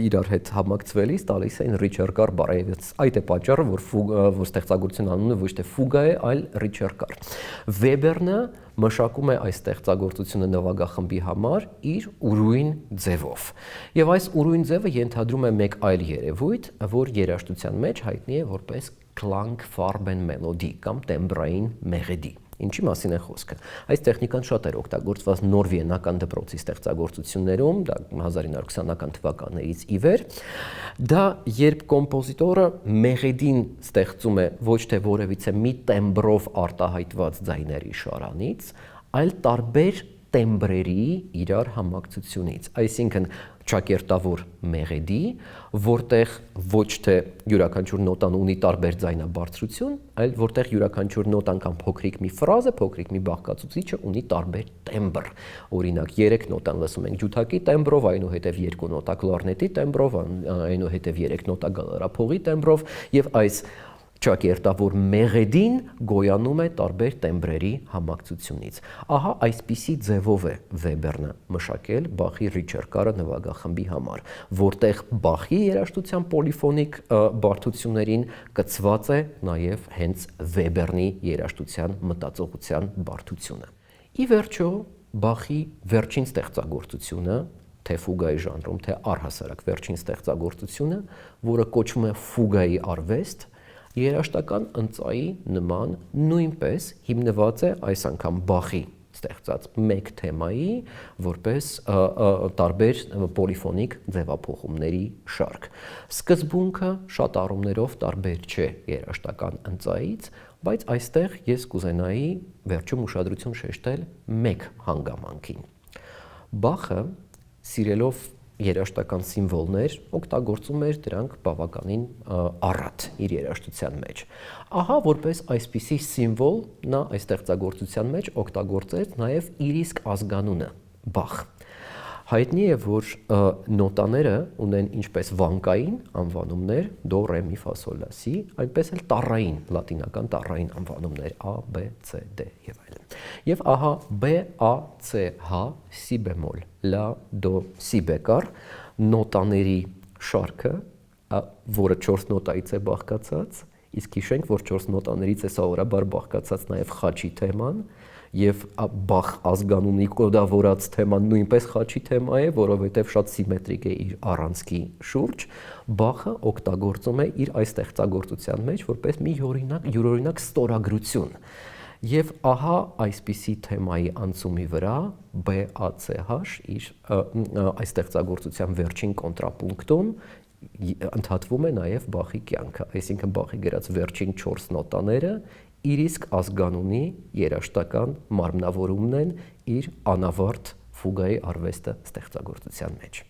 իրար հետ համակցվելիս տալիս են Ռիչեր-կար բառը։ Այդ է պատճառը, որ ստեղծագործության անունը ոչ թե ֆուգա է, այլ Ռիչեր-կար։ Վեբերնը մշակում է այս ստեղծագործությունը նվագախմբի համար իր ուրույն ձևով։ Եվ այս ուրույն ձևը ենթադրում է մեկ այլ երևույթ, որ երաժշտության մեջ հայտնի է որպես Klang, Farben, Melody կամ տեմբրային մեղեդի։ Ինչի մասին է խոսքը։ Այս տեխնիկան շատ էր օգտագործված նոր վիենական դպրոցի ստեղծագործություններում, դա 1920-ական թվականներից ի վեր։ Դա երբ կոմպոզիտորը մեղեդին ստեղծում է ոչ թե որևիցե մի տեմբրով արտահայտված ձայների շարանից, այլ տարբեր տեմբրերի իրար համակցությունից, այսինքն ճակերտավոր մեղեդի, որտեղ ոչ թե յուրաքանչյուր նոտան ունի տարբեր ձայնաբարձրություն, այլ որտեղ յուրաքանչյուր նոտան կամ փոքրիկ մի ֆրազը, փոքրիկ մի բաղկացուցիչը ունի տարբեր տեմբր։ Օրինակ 3 նոտան լսում ենք ջութակի տեմբրով, այնուհետև 2 նոտա կլարնետի տեմբրով, այնուհետև 3 նոտա գալարափողի տեմբրով եւ այս ճակերտավոր մեղեդին գոյանում է տարբեր տեմբրերի համակցությունից։ Ահա այսպիսի ձևով է Վեբերնը մշակել Բախի Ռիչեր-կարը նվագախմբի համար, որտեղ Բախի երաժշտության պոլիֆոնիկ բարդություններին կցված է նաև հենց Վեբերնի երաժշտության մտածողության բարդությունը։ Ի վերջո, Բախի վերջին ստեղծագործությունը թե ֆուգայի ժանրում, թե առհասարակ վերջին ստեղծագործությունը, որը կոչվում է ֆուգայի արվեստ, երաժշտական ընծայի նման նույնպես հիմնված է այս անգամ Բախի ստեղծած մեկ թեմայի, որպես տարբեր պոլիֆոնիկ ձևափոխումների շարք։ Սկզբունքը շատ առումներով տարբեր չէ երաժշտական ընծայից, բայց այստեղ ես կուզենայի վերջում ուշադրություն շեշտել մեկ հանգամանքին։ Բախը, սիրելով երաժշտական սիմվոլներ, օգտագործում էր դրանք բավականին առատ իր երաժշտության մեջ։ Ահա որպես այսպիսի սիմվոլ նա այս ստեղծագործության մեջ օգտագործեց նաև իր իսկ ազգանունը՝ Բախ։ Հայտնի է, որ նոտաները ունեն ինչպես վանկային անվանումներ՝ դո, ռե, մի, ֆա, սոլ, լա, սի, այնպես էլ տառային, լատինական տառային անվանումներ՝ ա, բ, ց, դ եւ այլն։ Եվ ահա բ, ա, ց, հ, սի բեմոլ, լա, դո, սի բեկար նոտաների շարքը, որը 4 նոտայից է բաղկացած, իսկ հիշենք, որ 4 նոտաներից է սովորաբար բաղկացած նաև խաչի թեման, եւ Բախ ազգանունի կոդավորած թեման նույնպես խաչի թեմա է, որովհետեւ շատ սիմետրիկ է իր առանցքի շուրջ, Բախը օգտագործում է իր այս ստեղծագործության մեջ որպես մի յուրօրինակ ստորագրություն։ Եվ ահա այսպիսի թեմայի անցումի վրա BACH իր այս ստեղծագործության վերջին կոնտրապունկտում ընդհատվում է նաև Բախի կյանքը, այսինքն Բախի գրած վերջին 4 նոտաները իր իսկ ազգանունի երաժշտական մարմնավորումն են իր անավարտ ֆուգայի արվեստը ստեղծագործության մեջ։